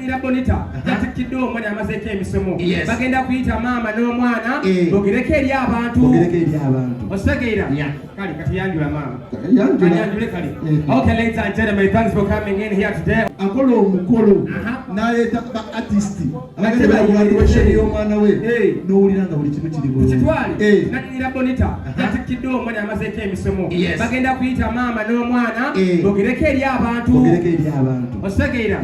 nannyira bonita yatikidde omwana amazeeko emisomo bagenda kuyita maama n'omwana bogereko eri abantu ositegeera kale kati yanjula maama yanjule kale. Okay, ladies and gentlemen, thanks for coming in here today. Akola omukolo n'aleeta ba artist abagenda graduation y'omwana we n'owulira nga buli kimu kiri bulungi kitwale nannyira bonita yatikidde omwana amazeeko emisomo bagenda kuyita maama n'omwana bogereko eri abantu ositegeera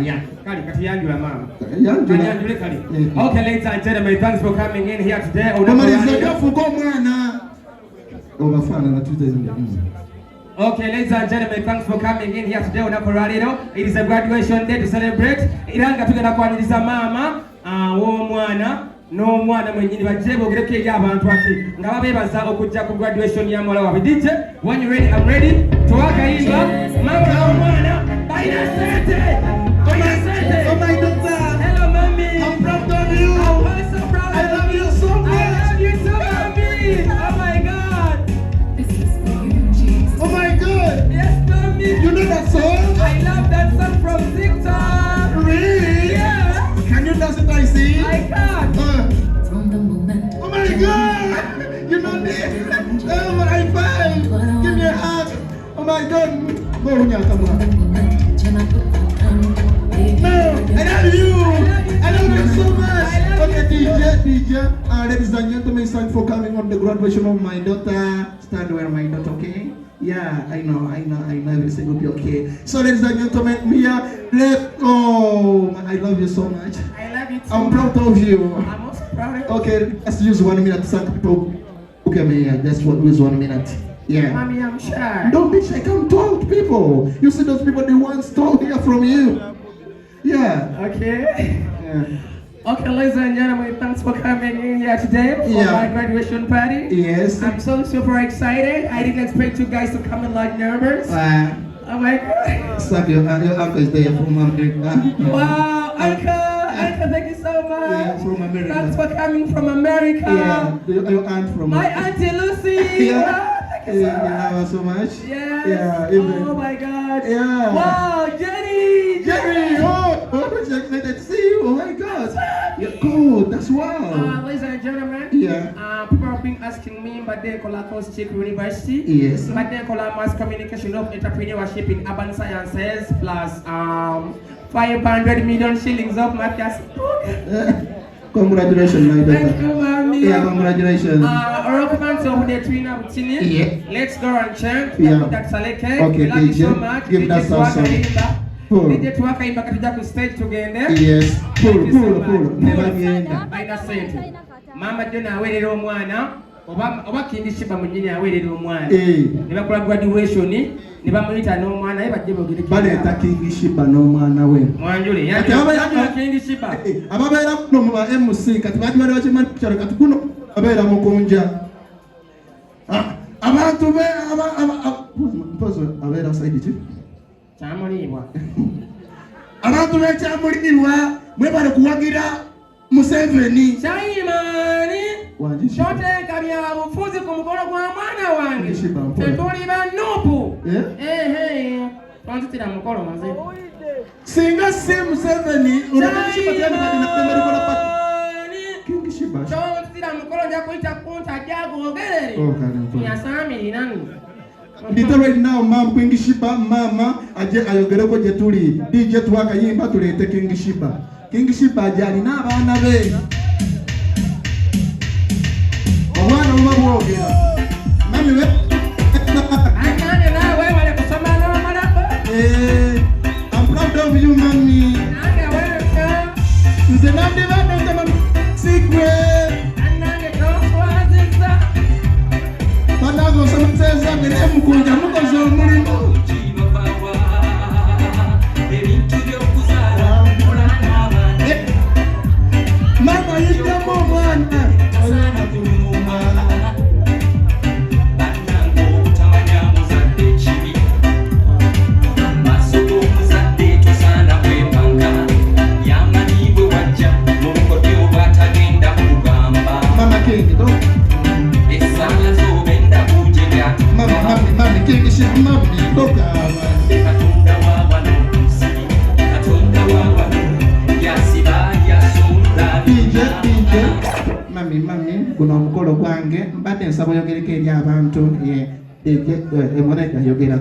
kale kati yanjula maama yanjule kale. Okay, ladies and gentlemen, thanks for coming in here today. Omalizafuga omwana obafaanana tutezea. Okay, ladies and gentlemen, thanks for coming in here today on Akoraliro. It is a graduation day to celebrate. Iranga tugenda kwaniriza mama w'omwana n'omwana mwennyini bajje bogereko eri abantu ati nga babeebaza okujja ku graduation ya muwala waabwe. DJ, when you ready, I'm ready. Twakayimba mama n'omwana balina ssente. Oh my daughter. Hello, mommy. I'm proud of you. I'm so proud. I love you so much. I love you so, mommy. Oh my God. Oh my God! Yes, mommy! You know that song? I love that song from TikTok! Really? Yeah! Can you dance it, I see? I can't! From the moment. Oh my God! You know this? Oh my God! Give me a hug! Oh my God! Go on, come on. No! I love you! I love you so much! Okay, DJ, ladies and gentlemen, thanks for coming on the graduation of my daughter. Stand where my daughter, okay? Yeah, I know everything will be okay. So ladies and gentlemen, Mia, let's go. I love you so much. I love you too. I'm proud of you. I'm also proud of you. Okay, let's use 1 minute to thank people. Okay, Mia, that's what use 1 minute. Yeah. Mommy, I'm shy. Don't be shy, come talk to people. You see those people, they want to hear from you. Yeah. Okay. Yeah. Okay, ladies and gentlemen, thanks for coming in here today for my graduation party. Yes. I'm so super excited. I didn't expect you guys to come in like numbers. Oh my God. Stop your uncle is there from America. Wow, Uncle, thank you so much. Yeah, from America. Thanks for coming from America. Yeah, your aunt from My Auntie Lucy. Yeah. Wow, thank you so much. You love her so much. Yes. Yeah. Even. Oh my God. Yeah. Wow, Jenny. Oh, I'm excited to see you. Oh my God. Yeah, good. That's wow. Ladies and gentlemen. Yeah. People have been asking me, but they call Coast Chick University. Yes. But they call mass communication of entrepreneurship in urban sciences plus 500 million shillings of Matthias. Congratulations, my daughter. Thank you, mommy. Yeah, congratulations. Let's go and chant. Yeah. That's Saleke. Okay, Love you so DJ. much. Give that song. DJ Twakaimba katujja ku stage tugende. Yes. Pull. Never nienda. Baina sente. Mama Jona aweerera omwana. Oba Kindi Shiba munyini aweerera omwana. Ne bakola graduation ne bamuyita n'omwana ye bajje bogereke. Baleeta Kindi Shiba n'omwana we. Mwanjule yanjye Kindi Shiba. Ababeera kuno mu ba MC kati bakimanyi bakimanyi kukyalo kati kuno abeera mukunja. Abantu be mpozo abeera saidi ki? Kyamulibwa. Abantu be kyamulibwa mwe bali kuwagira Museveni. Chayimani. Shoteeka bya bufuzi ku mukolo gwa mwana wange. Tetuli bannupu. Tonzitira mukolo maze. Singa si Museveni King Shiba. Tonzitira mukolo nja kuyita kunta jagogerere. Yasami nani. Ndito right now mama King Shiba mama aje ayogereko gye tuli. DJ Twakayimba tuleete King Shiba. King Shiba ajali n'abaana be. Omwana mubabwogera. Mami we. Anane nawe wale kusoma n'omala. I'm proud of you, mommy. Nange wewe. Nze nandibadde nze mami secret. Nange toswaziza. Banago nsomeseza ngere mukunja mukoze omulimu. Mama yitamu omwana. mami guno omukolo gwange mbadde nsaba oyogereko eri abantu emoreka yogera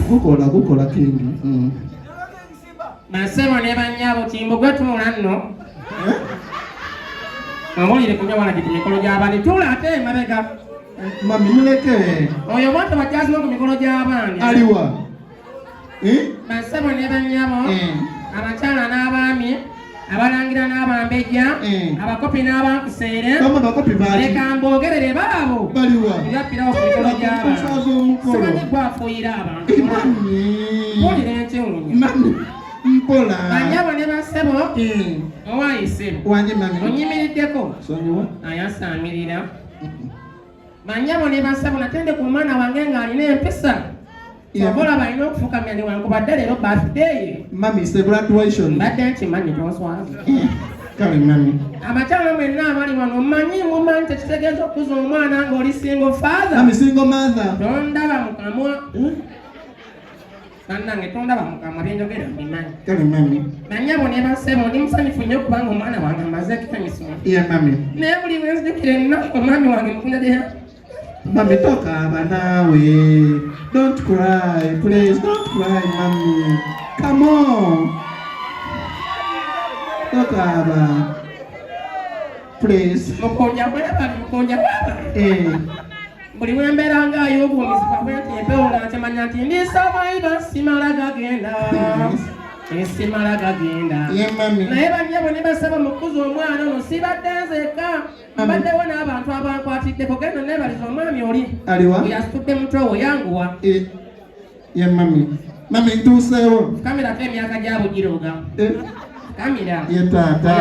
gukola kingi Masebo ne banyabo timbo gwetula nno Amolire kunya wana kiti mikolo gy'abandi tula ate mabega mami muleke oyo bwate bajazima ku mikolo gy'abandi aliwa Masebo ne banyabo abakyala n'abaami abalangira n'abambejja abakopi n'abankuseere leka mbogerere baabo yappirawo ku mikolo gy'abantu simanyi gwafuuyira abantu mpulira enkyewunya mpola banyabo ne basebo owayisebo wanje mami onyimiriddeko sonyiwa ayasamirira banyabo ne basebo natende ku mwana wange ng'alina empisa obola balina okufukamya newankubadde leero birthday mami is a graduation mbadde nkimanyi toswaza kale mami abakyala mwenna abali wano mumanyi tekitegeeza okuza omwana ng'oli single father mami single mother tondaba mukamwa Nange tondaba mukamwa byenjogera mbimanyi kale mami banyabo ne basebo ndi musanyufu nnyo kubanga omwana wange amaze ekitamisoma mami naye buli wenzijukira ennaku omwami wange mukunadea Mami, tokaba nawe. Don't cry, please. Don't cry, mami. Come on. Tokaba. Please. Mukonja bwaba. Buli wembeera ng'ayo obuwumizibwa bwenti empewola ntemanya nti ndisaba simala gagenda. Simala gagenda. Naye banyabo ne basaba mukuza omwana ono sibadde nzeka. Mbaddewo n'abantu abankwatiddeko genda neebaliza omwami oli yasitudde mutwe wo yanguwa mami ntuuseewo fukamirako emyaka gyabugiroga fukamira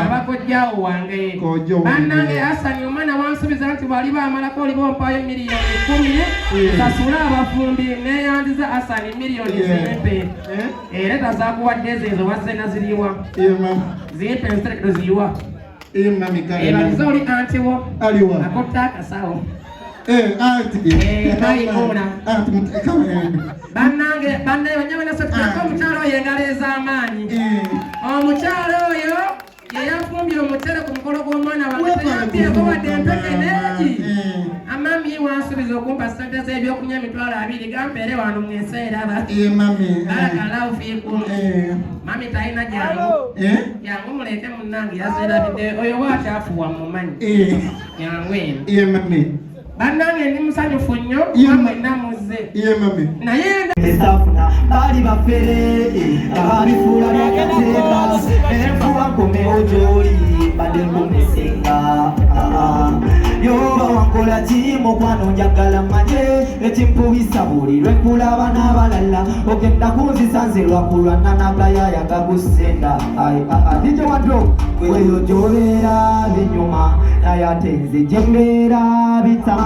abakojjaawo wange bannange Hasani omwana wansubiza nti bwali baamalako oli bompayo miliyoni 10 sasule abafumbi neeyandiza Hasani miliyoni zimpe era tazakuwadde ezo wazze naziriwa zimpe nserekedo ziyiwa ebaliza oli anti wo akotta akasawo bannange banyabanasotuako omukyalo oyo engalo ez'amaanyi omukyalo oyo yeyafumbye omutere ku mukolo gw'omwana wange teyampireko wadde empeke neegi amami wansubiza okumpa sente z'ebyokunya 20 gampeere wano mweseeraba alakalaufiiku mami talina jangu muleke munnange yazeerabidde oyo waakyafuwa mumanyi jangu eno bannange ndi musanyufu nnyo mwenna muzze naye esafuna bali bafere ababifuula byakateeka enfuba nkomewo gy'oli badde nkumisinga yoba wankola ki mukwano njagala manye ekimpubisa buli lwekulaba n'abalala ogenda kunzisa nze lwakulwana nagayaya gagusenda dijo wadro weyo gyobeera binyuma naye ate nze gyembeera bitama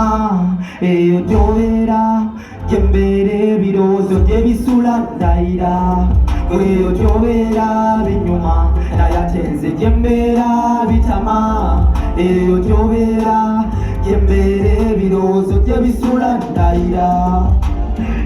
eyo gyobeera gyembeera ebirowoozo gye bisula ndayira eyo gyobeera binyuma naye ate nze gyembeera bitama eyo gyobeera gyembeera ebirowoozo gye bisula ndayira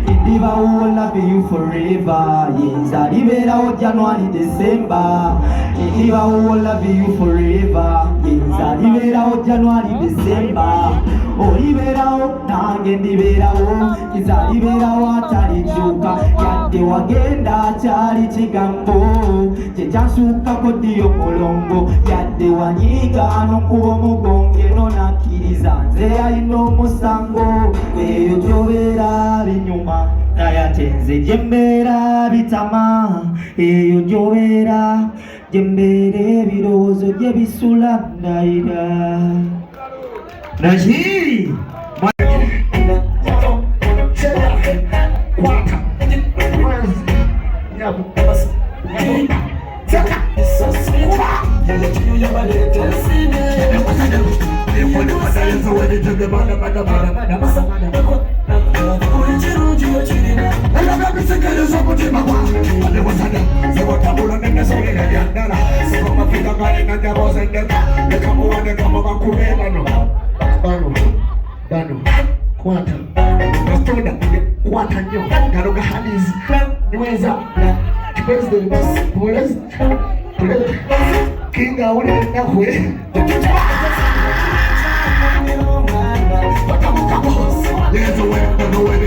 Indiba will love you forever. Yes, I liberawo January, December. Indiba will love you forever. Yes, I liberawo January, December. Oh, liberawo, nange ndiberawo. Yes, I liberawo atalikyuka. Yadde wagenda kyali kigambo. Kyekyansuuka koddiyo mulongo. Yadde wanyiga n'okuba omugonge no nakkiriza nze alina omusango. Eyo gyobeera binyuma naye ate nze gyembeera bitama eyo gyobeera gyembeera ebirowoozo gye bisula ndayira Rashid Kinga ule nakwe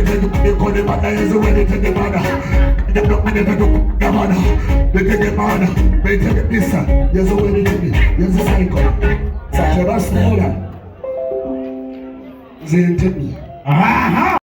ready to do the money, but I is ready to the man. The block me never do the man. They take the man, they take the pizza. You're so ready to be, you're so psycho. Such a smaller. They take me.